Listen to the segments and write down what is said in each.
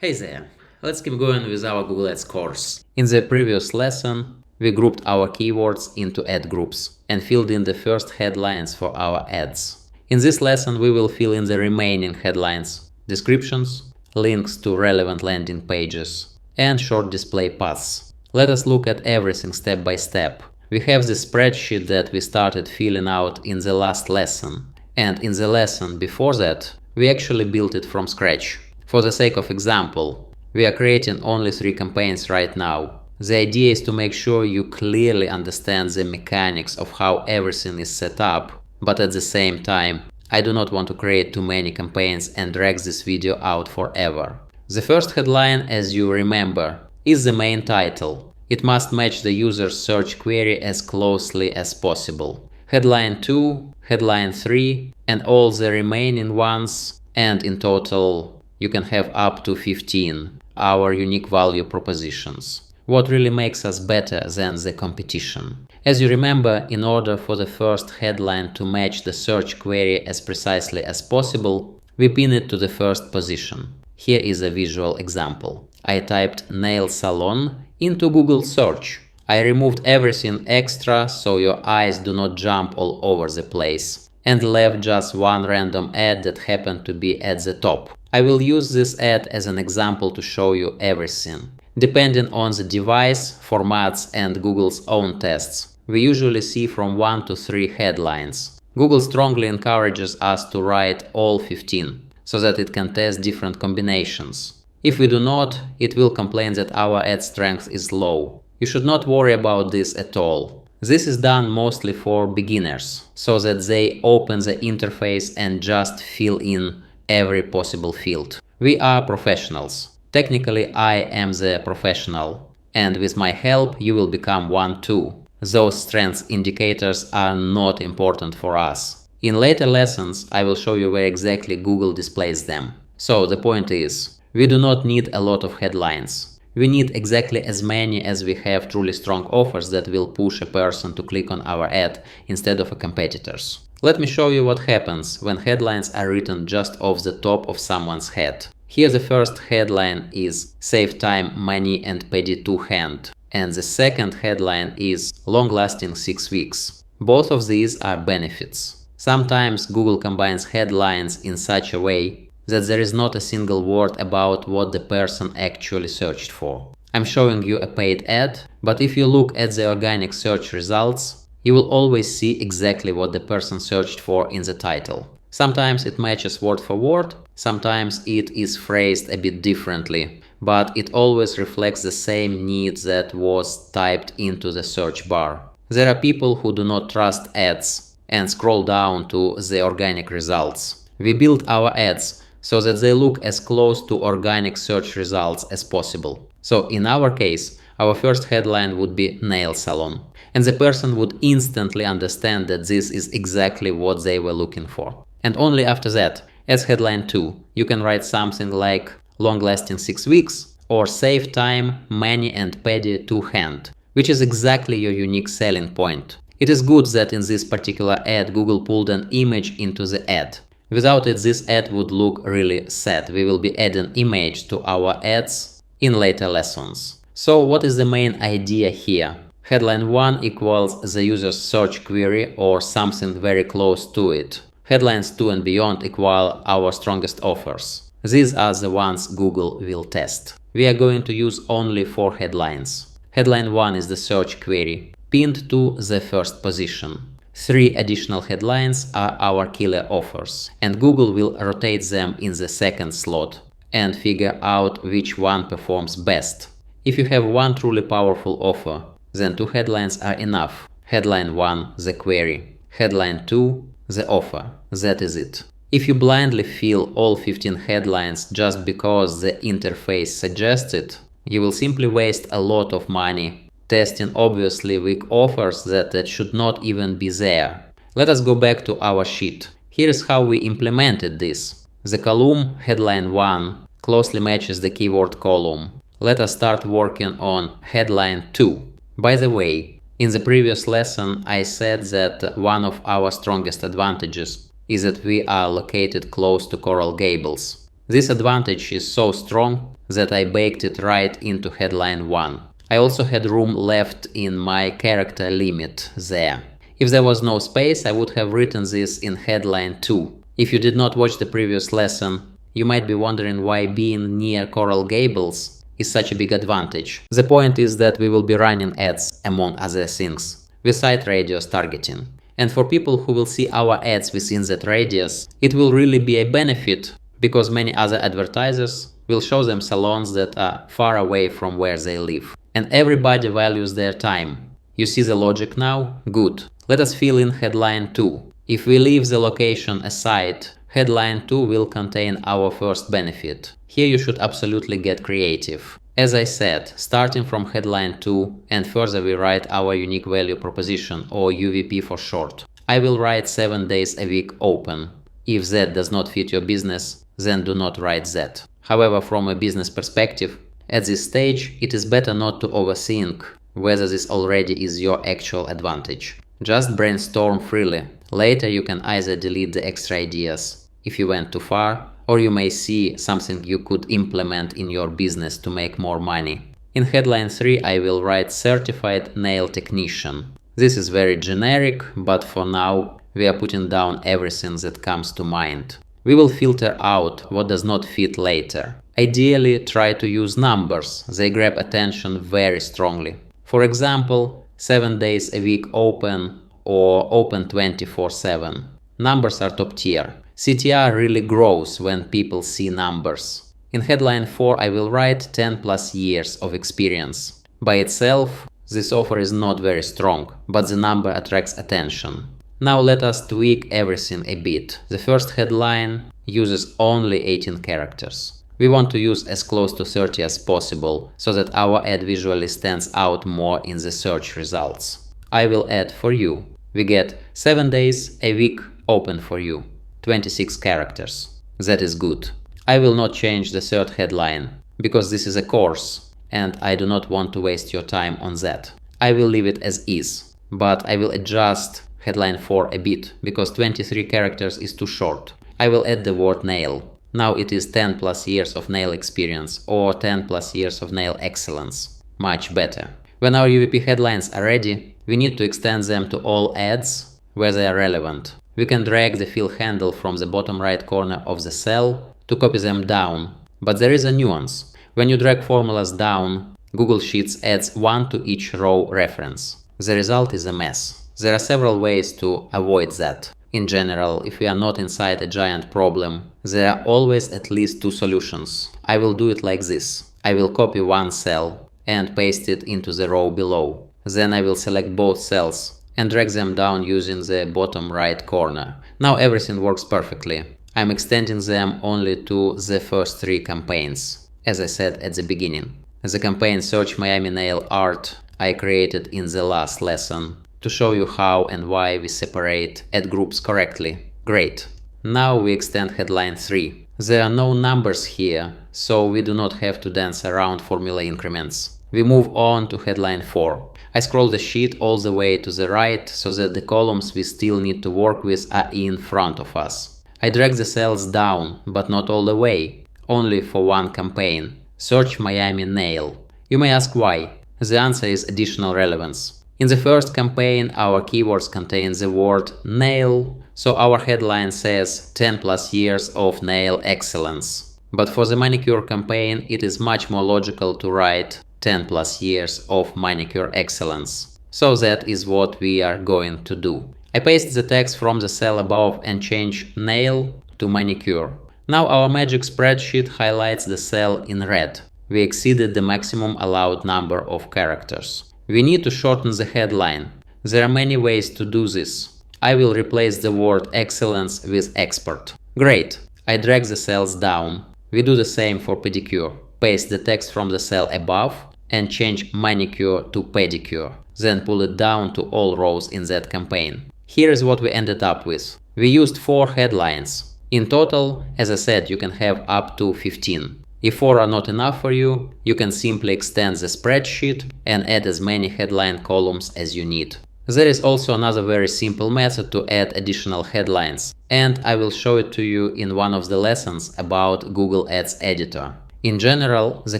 Hey there, let's keep going with our Google Ads course. In the previous lesson, we grouped our keywords into ad groups and filled in the first headlines for our ads. In this lesson, we will fill in the remaining headlines, descriptions, links to relevant landing pages, and short display paths. Let us look at everything step by step. We have the spreadsheet that we started filling out in the last lesson, and in the lesson before that, we actually built it from scratch. For the sake of example, we are creating only 3 campaigns right now. The idea is to make sure you clearly understand the mechanics of how everything is set up, but at the same time, I do not want to create too many campaigns and drag this video out forever. The first headline, as you remember, is the main title. It must match the user's search query as closely as possible. Headline 2, headline 3, and all the remaining ones, and in total you can have up to 15 our unique value propositions. What really makes us better than the competition? As you remember, in order for the first headline to match the search query as precisely as possible, we pin it to the first position. Here is a visual example. I typed nail salon into Google search. I removed everything extra so your eyes do not jump all over the place, and left just one random ad that happened to be at the top. I will use this ad as an example to show you everything. Depending on the device, formats, and Google's own tests, we usually see from 1 to 3 headlines. Google strongly encourages us to write all 15, so that it can test different combinations. If we do not, it will complain that our ad strength is low. You should not worry about this at all. This is done mostly for beginners, so that they open the interface and just fill in every possible field. We are professionals. Technically, I am the professional, and with my help you will become one too. Those strength indicators are not important for us. In later lessons, I will show you where exactly Google displays them. So the point is, we do not need a lot of headlines. We need exactly as many as we have truly strong offers that will push a person to click on our ad instead of a competitor's. Let me show you what happens when headlines are written just off the top of someone's head. Here the first headline is "Save time, money and paddy to hand", and the second headline is "Long-lasting 6 weeks". Both of these are benefits. Sometimes Google combines headlines in such a way that there is not a single word about what the person actually searched for. I'm showing you a paid ad, but if you look at the organic search results, you will always see exactly what the person searched for in the title. Sometimes it matches word for word, sometimes it is phrased a bit differently, but it always reflects the same need that was typed into the search bar. There are people who do not trust ads and scroll down to the organic results. We build our ads so that they look as close to organic search results as possible. So in our case, our first headline would be nail salon, and the person would instantly understand that this is exactly what they were looking for. And only after that, as headline 2, you can write something like "long-lasting 6 weeks" or "save time, money and paddy to hand", which is exactly your unique selling point. It is good that in this particular ad Google pulled an image into the ad. Without it, this ad would look really sad. We will be adding image to our ads in later lessons. So what is the main idea here? Headline 1 equals the user's search query or something very close to it. Headlines 2 and beyond equal our strongest offers. These are the ones Google will test. We are going to use only 4 headlines. Headline 1 is the search query, pinned to the first position. 3 additional headlines are our killer offers, and Google will rotate them in the second slot and figure out which one performs best. If you have one truly powerful offer, then 2 headlines are enough. Headline 1, the query. Headline 2, the offer. That is it. If you blindly fill all 15 headlines just because the interface suggests it, you will simply waste a lot of money testing obviously weak offers that should not even be there. Let us go back to our sheet. Here is how we implemented this. The column headline 1 closely matches the keyword column. Let us start working on headline 2. By the way, in the previous lesson I said that one of our strongest advantages is that we are located close to Coral Gables. This advantage is so strong that I baked it right into headline 1. I also had room left in my character limit there. If there was no space, I would have written this in headline 2. If you did not watch the previous lesson, you might be wondering why being near Coral Gables is such a big advantage. The point is that we will be running ads, among other things, with site radius targeting. And for people who will see our ads within that radius, it will really be a benefit because many other advertisers will show them salons that are far away from where they live. And everybody values their time. You see the logic now? Good. Let us fill in headline 2. If we leave the location aside, headline 2 will contain our first benefit. Here you should absolutely get creative. As I said, starting from headline 2 and further we write our unique value proposition, or UVP for short. I will write 7 days a week open. If that does not fit your business, then do not write that. However, from a business perspective, at this stage, it is better not to overthink whether this already is your actual advantage. Just brainstorm freely. Later you can either delete the extra ideas if you went too far, or you may see something you could implement in your business to make more money. In headline 3 I will write certified nail technician. This is very generic, but for now we are putting down everything that comes to mind. We will filter out what does not fit later. Ideally, try to use numbers. They grab attention very strongly. For example, 7 days a week open or open 24/7. Numbers are top tier. CTR really grows when people see numbers. In headline 4 I will write 10+ years of experience. By itself, this offer is not very strong, but the number attracts attention. Now let us tweak everything a bit. The first headline uses only 18 characters. We want to use as close to 30 as possible, so that our ad visually stands out more in the search results. I will add for you. We get 7 days a week open for you. 26 characters. That is good. I will not change the third headline, because this is a course, and I do not want to waste your time on that. I will leave it as is, but I will adjust headline 4 a bit, because 23 characters is too short. I will add the word nail. Now it is 10+ years of nail experience, or 10+ years of nail excellence. Much better. When our UVP headlines are ready, we need to extend them to all ads where they are relevant. We can drag the fill handle from the bottom right corner of the cell to copy them down. But there is a nuance. When you drag formulas down, Google Sheets adds 1 to each row reference. The result is a mess. There are several ways to avoid that. In general, if we are not inside a giant problem, there are always at least 2 solutions. I will do it like this. I will copy one cell and paste it into the row below. Then I will select both cells and drag them down using the bottom right corner. Now everything works perfectly. I'm extending them only to the first 3 campaigns, as I said at the beginning. The campaign Search Miami Nail Art I created in the last lesson to show you how and why we separate ad groups correctly. Great. Now we extend headline 3. There are no numbers here, so we do not have to dance around formula increments. We move on to headline 4. I scroll the sheet all the way to the right so that the columns we still need to work with are in front of us. I drag the cells down, but not all the way, only for one campaign. Search Miami Nail. You may ask why. The answer is additional relevance. In the first campaign, our keywords contain the word nail, so our headline says 10+ years of nail excellence. But for the manicure campaign, it is much more logical to write 10+ years of manicure excellence. So that is what we are going to do. I paste the text from the cell above and change nail to manicure. Now our magic spreadsheet highlights the cell in red. We exceeded the maximum allowed number of characters. We need to shorten the headline. There are many ways to do this. I will replace the word excellence with expert. Great. I drag the cells down. We do the same for pedicure. Paste the text from the cell above and change manicure to pedicure. Then pull it down to all rows in that campaign. Here is what we ended up with. We used 4 headlines. In total, as I said, you can have up to 15. If 4 are not enough for you, you can simply extend the spreadsheet and add as many headline columns as you need. There is also another very simple method to add additional headlines, and I will show it to you in one of the lessons about Google Ads Editor. In general, the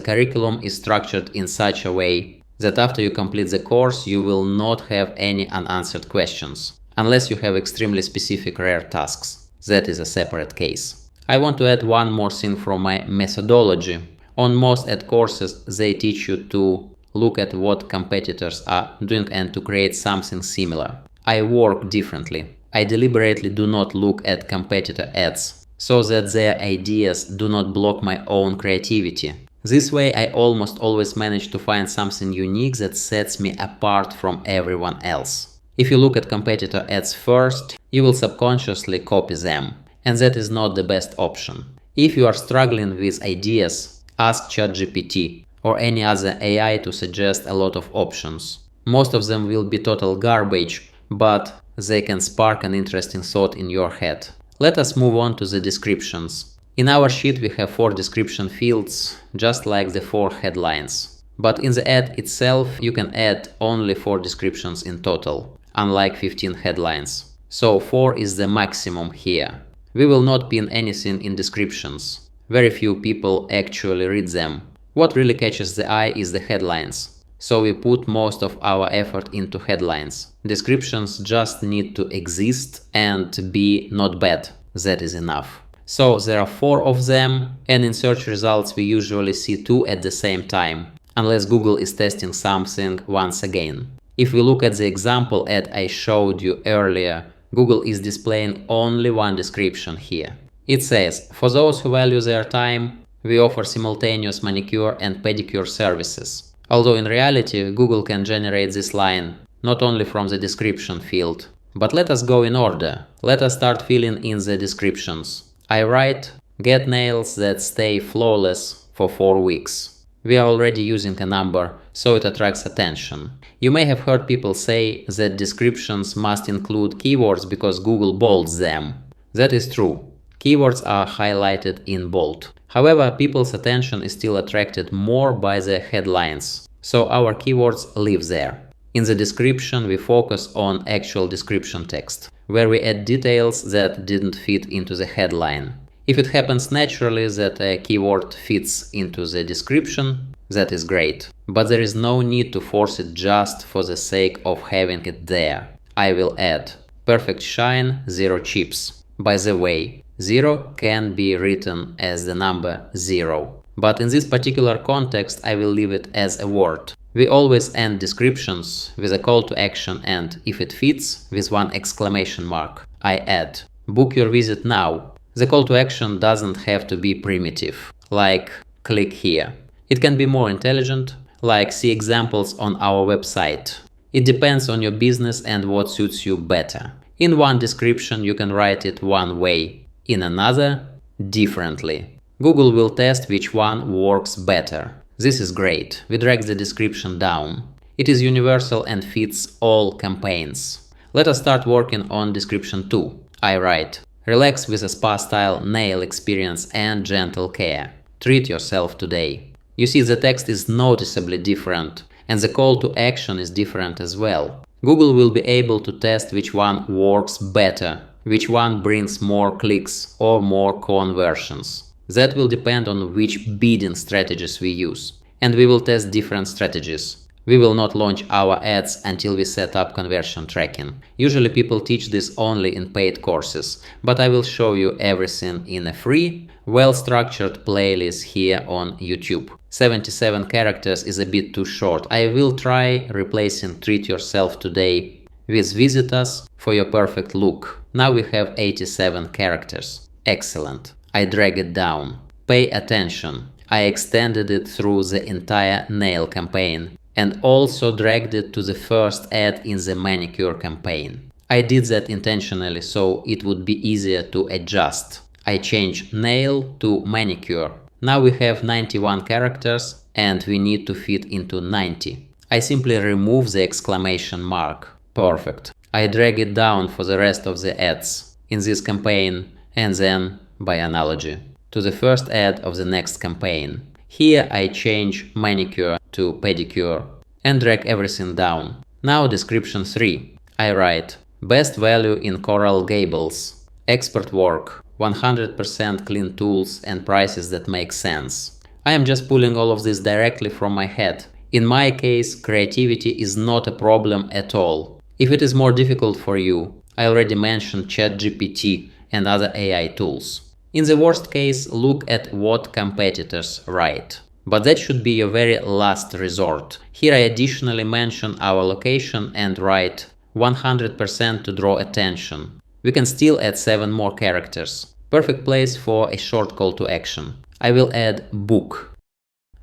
curriculum is structured in such a way that after you complete the course, you will not have any unanswered questions, unless you have extremely specific rare tasks. That is a separate case. I want to add one more thing from my methodology. On most ad courses, they teach you to look at what competitors are doing and to create something similar. I work differently. I deliberately do not look at competitor ads, so that their ideas do not block my own creativity. This way I almost always manage to find something unique that sets me apart from everyone else. If you look at competitor ads first, you will subconsciously copy them, and that is not the best option. If you are struggling with ideas, ask ChatGPT or any other AI to suggest a lot of options. Most of them will be total garbage, but they can spark an interesting thought in your head. Let us move on to the descriptions. In our sheet we have 4 description fields, just like the 4 headlines. But in the ad itself you can add only 4 descriptions in total, unlike 15 headlines. So 4 is the maximum here. We will not pin anything in descriptions. Very few people actually read them. What really catches the eye is the headlines. So we put most of our effort into headlines. Descriptions just need to exist and be not bad. That is enough. So there are 4 of them, and in search results we usually see 2 at the same time, unless Google is testing something once again. If we look at the example ad I showed you earlier, Google is displaying only 1 description here. It says, for those who value their time, we offer simultaneous manicure and pedicure services. Although in reality, Google can generate this line not only from the description field. But let us go in order. Let us start filling in the descriptions. I write, get nails that stay flawless for 4 weeks. We are already using a number, so it attracts attention. You may have heard people say that descriptions must include keywords because Google bolds them. That is true. Keywords are highlighted in bold. However, people's attention is still attracted more by the headlines, so our keywords live there. In the description, we focus on actual description text, where we add details that didn't fit into the headline. If it happens naturally that a keyword fits into the description, that is great. But there is no need to force it just for the sake of having it there. I will add perfect shine, 0 chips. By the way, 0 can be written as the number 0. But in this particular context, I will leave it as a word. We always end descriptions with a call to action and, if it fits, with 1 exclamation mark. I add, book your visit now. The call to action doesn't have to be primitive, like click here. It can be more intelligent, like see examples on our website. It depends on your business and what suits you better. In 1 description you can write it one way, in another, differently. Google will test which one works better. This is great. We drag the description down. It is universal and fits all campaigns. Let us start working on description 2. I write, relax with a spa-style nail experience and gentle care. Treat yourself today. You see, the text is noticeably different, and the call to action is different as well. Google will be able to test which one works better, which one brings more clicks or more conversions. That will depend on which bidding strategies we use. And we will test different strategies. We will not launch our ads until we set up conversion tracking. Usually people teach this only in paid courses, but I will show you everything in a free, well-structured playlist here on YouTube. 77 characters is a bit too short. I will try replacing treat yourself today with visit us for your perfect look. Now we have 87 characters. Excellent. I drag it down. Pay attention. I extended it through the entire nail campaign and also dragged it to the first ad in the manicure campaign. I did that intentionally so it would be easier to adjust. I changed nail to manicure. Now we have 91 characters and we need to fit into 90. I simply remove the exclamation mark. Perfect. I drag it down for the rest of the ads in this campaign and then, by analogy, to the first ad of the next campaign. Here I change manicure to pedicure and drag everything down. Now description 3. I write, best value in Coral Gables, expert work, 100% clean tools and prices that make sense. I am just pulling all of this directly from my head. In my case, creativity is not a problem at all. If it is more difficult for you, I already mentioned ChatGPT and other AI tools. In the worst case, look at what competitors write. But that should be your very last resort. Here I additionally mention our location and write 100% to draw attention. We can still add 7 more characters. Perfect place for a short call to action. I will add book.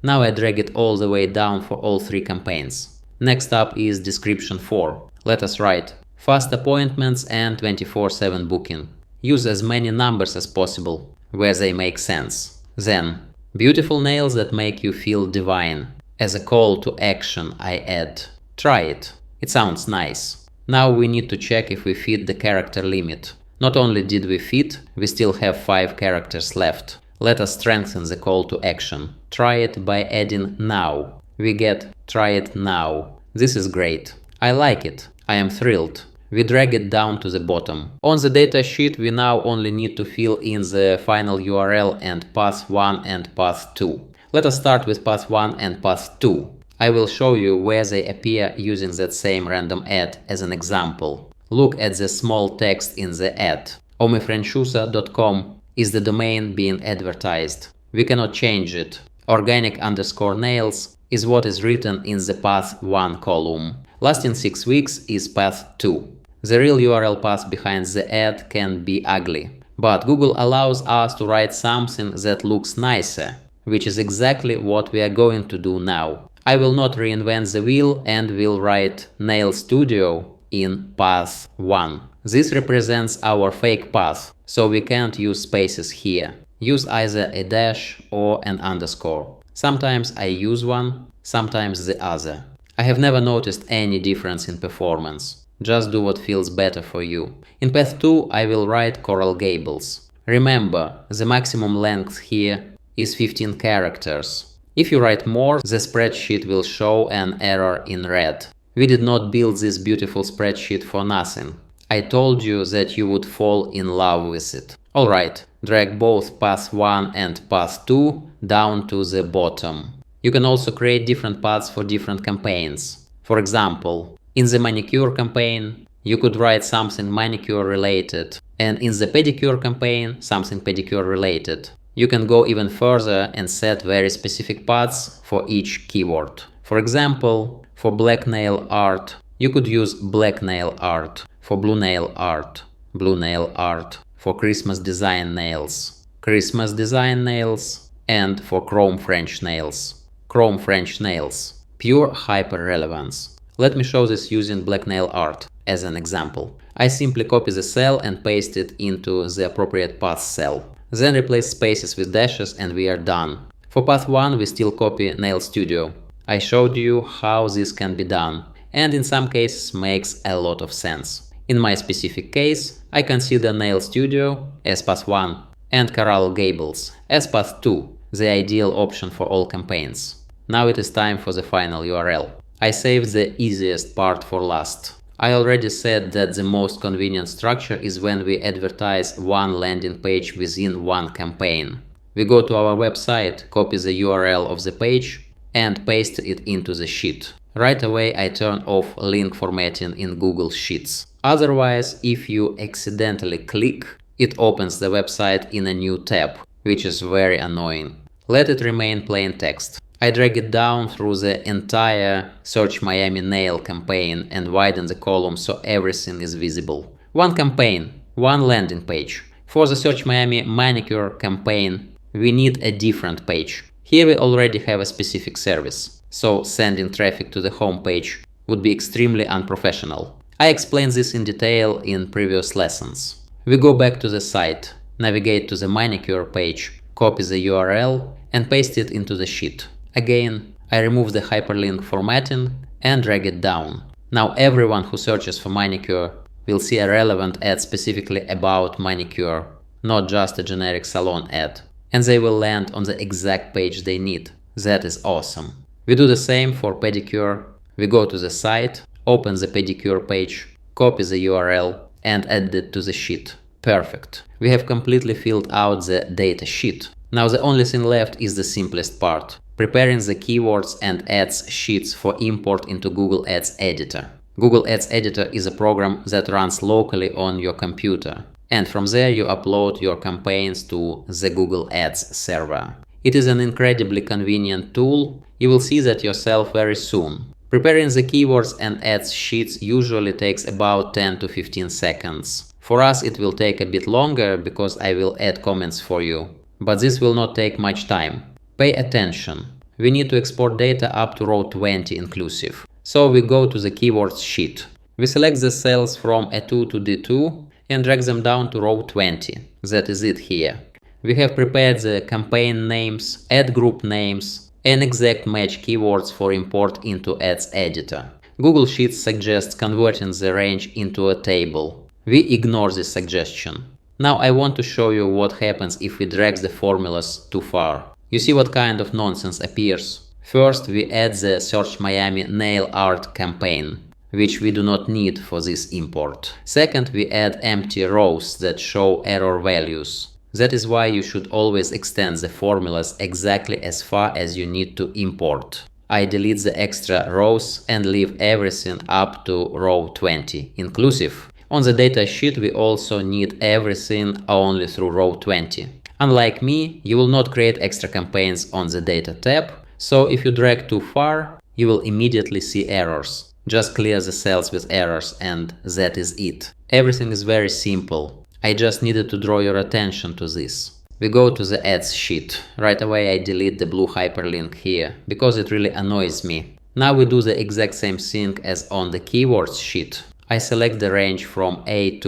Now I drag it all the way down for all 3 campaigns. Next up is description 4. Let us write fast appointments and 24/7 booking. Use as many numbers as possible, where they make sense. Then, beautiful nails that make you feel divine. As a call to action I add, try it. It sounds nice. Now we need to check if we fit the character limit. Not only did we fit, we still have 5 characters left. Let us strengthen the call to action. Try it by adding now. We get try it now. This is great. I like it. I am thrilled. We drag it down to the bottom. On the datasheet, we now only need to fill in the final URL and path 1 and path 2. Let us start with path 1 and path 2. I will show you where they appear using that same random ad as an example. Look at the small text in the ad. omifranchusa.com is the domain being advertised. We cannot change it. Organic_nails is what is written in the path 1 column. Lasting 6 weeks is path 2. The real URL path behind the ad can be ugly, but Google allows us to write something that looks nicer, which is exactly what we are going to do now. I will not reinvent the wheel and will write Nail Studio in path 1. This represents our fake path, so we can't use spaces here. Use either a dash or an underscore. Sometimes I use one, sometimes the other. I have never noticed any difference in performance. Just do what feels better for you. In path 2 I will write Coral Gables. Remember, the maximum length here is 15 characters. If you write more, the spreadsheet will show an error in red. We did not build this beautiful spreadsheet for nothing. I told you that you would fall in love with it. Alright, drag both path 1 and path 2 down to the bottom. You can also create different paths for different campaigns. For example, in the manicure campaign, you could write something manicure related, and in the pedicure campaign, something pedicure related. You can go even further and set very specific paths for each keyword. For example, for black nail art, you could use black nail art. For blue nail art, blue nail art. For Christmas design nails, Christmas design nails. And for chrome French nails, chrome French nails. Pure hyper relevance. Let me show this using black nail art as an example. I simply copy the cell and paste it into the appropriate path cell. Then replace spaces with dashes and we are done. For path 1 we still copy Nail Studio. I showed you how this can be done, and in some cases makes a lot of sense. In my specific case, I consider Nail Studio as path 1 and Coral Gables as path 2, the ideal option for all campaigns. Now it is time for the final URL. I saved the easiest part for last. I already said that the most convenient structure is when we advertise one landing page within one campaign. We go to our website, copy the URL of the page and paste it into the sheet. Right away I turn off link formatting in Google Sheets. Otherwise, if you accidentally click, it opens the website in a new tab, which is very annoying. Let it remain plain text. I drag it down through the entire Search Miami Nail campaign and widen the column so everything is visible. One campaign, one landing page. For the Search Miami Manicure campaign, we need a different page. Here we already have a specific service, so sending traffic to the home page would be extremely unprofessional. I explained this in detail in previous lessons. We go back to the site, navigate to the manicure page, copy the URL and paste it into the sheet. Again, I remove the hyperlink formatting and drag it down. Now everyone who searches for manicure will see a relevant ad specifically about manicure, not just a generic salon ad. And they will land on the exact page they need. That is awesome. We do the same for pedicure. We go to the site, open the pedicure page, copy the URL, and add it to the sheet. Perfect. We have completely filled out the data sheet. Now the only thing left is the simplest part: preparing the keywords and ads sheets for import into Google Ads Editor. Google Ads Editor is a program that runs locally on your computer, and from there you upload your campaigns to the Google Ads server. It is an incredibly convenient tool. You will see that yourself very soon. Preparing the keywords and ads sheets usually takes about 10 to 15 seconds. For us it will take a bit longer because I will add comments for you, but this will not take much time. Pay attention. We need to export data up to row 20 inclusive. So we go to the keywords sheet. We select the cells from A2 to D2 and drag them down to row 20. That is it here. We have prepared the campaign names, ad group names, and exact match keywords for import into Ads Editor. Google Sheets suggests converting the range into a table. We ignore this suggestion. Now I want to show you what happens if we drag the formulas too far. You see what kind of nonsense appears? First, we add the Search Miami nail art campaign, which we do not need for this import. Second, we add empty rows that show error values. That is why you should always extend the formulas exactly as far as you need to import. I delete the extra rows and leave everything up to row 20, inclusive. On the data sheet we also need everything only through row 20. Unlike me, you will not create extra campaigns on the data tab, so if you drag too far, you will immediately see errors. Just clear the cells with errors and that is it. Everything is very simple. I just needed to draw your attention to this. We go to the ads sheet. Right away I delete the blue hyperlink here, because it really annoys me. Now we do the exact same thing as on the keywords sheet. I select the range from A2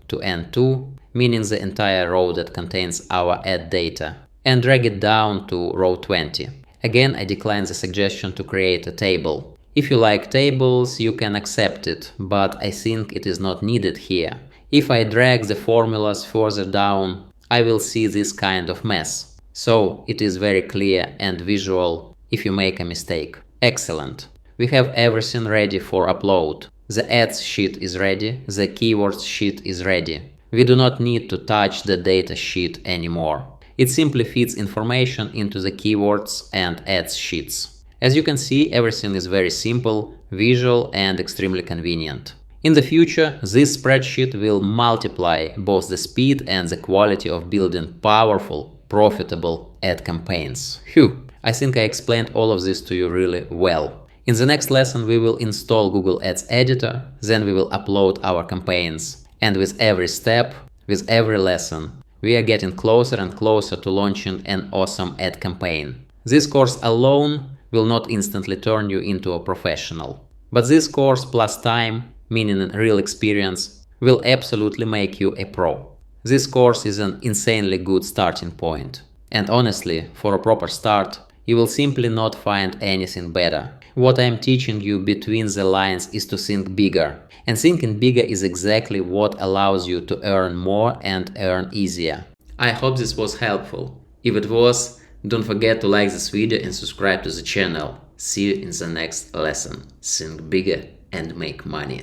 to N2, meaning the entire row that contains our ad data, and drag it down to row 20. Again, I decline the suggestion to create a table. If you like tables, you can accept it, but I think it is not needed here. If I drag the formulas further down, I will see this kind of mess. So it is very clear and visual if you make a mistake. Excellent. We have everything ready for upload. The ads sheet is ready, the keywords sheet is ready. We do not need to touch the data sheet anymore. It simply feeds information into the keywords and ads sheets. As you can see, everything is very simple, visual and extremely convenient. In the future, this spreadsheet will multiply both the speed and the quality of building powerful, profitable ad campaigns. Phew, I think I explained all of this to you really well. In the next lesson, we will install Google Ads Editor, then we will upload our campaigns. And with every step, with every lesson, we are getting closer and closer to launching an awesome ad campaign. This course alone will not instantly turn you into a professional. But this course plus time, meaning a real experience, will absolutely make you a pro. This course is an insanely good starting point. And honestly, for a proper start, you will simply not find anything better. What I am teaching you between the lines is to think bigger. And thinking bigger is exactly what allows you to earn more and earn easier. I hope this was helpful. If it was, don't forget to like this video and subscribe to the channel. See you in the next lesson. Think bigger and make money.